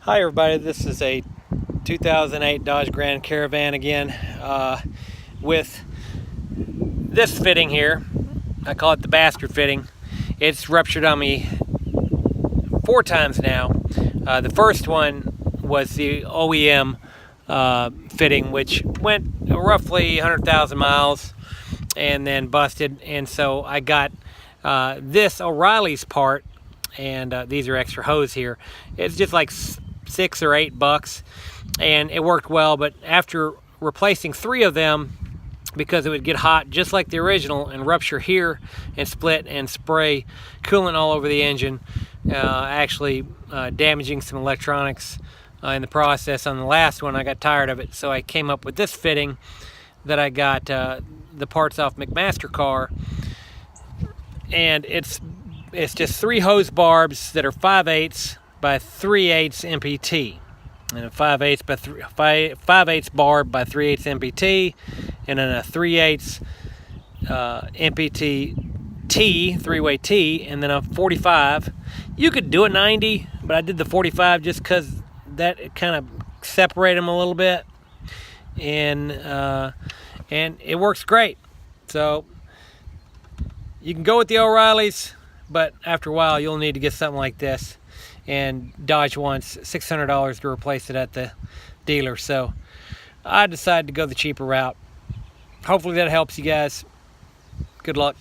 Hi everybody, this is a 2008 Dodge Grand Caravan again with this fitting here. I call it the bastard fitting. It's ruptured on me 4 times now. The first one was the OEM fitting, which went roughly 100,000 miles and then busted, and so I got this O'Reilly's part, and these are extra hose here. It's just like $6 or $8, and it worked well. But after replacing 3 of them, because it would get hot just like the original and rupture here and split and spray coolant all over the engine, actually damaging some electronics in the process on the last one, I got tired of it, so I came up with this fitting that I got the parts off McMaster-Carr, and it's just 3 hose barbs that are 5/8 by 3/8 NPT, and a 5/8 barb by 3/8 NPT, and then a 3/8 NPT T, 3-way T, and then a 45. You could do a 90, but I did the 45 just because that kind of separated them a little bit, and it works great. So you can go with the O'Reillys, but after a while you'll need to get something like this, and Dodge wants $600 to replace it at the dealer, so I decided to go the cheaper route. Hopefully that helps you guys. Good luck.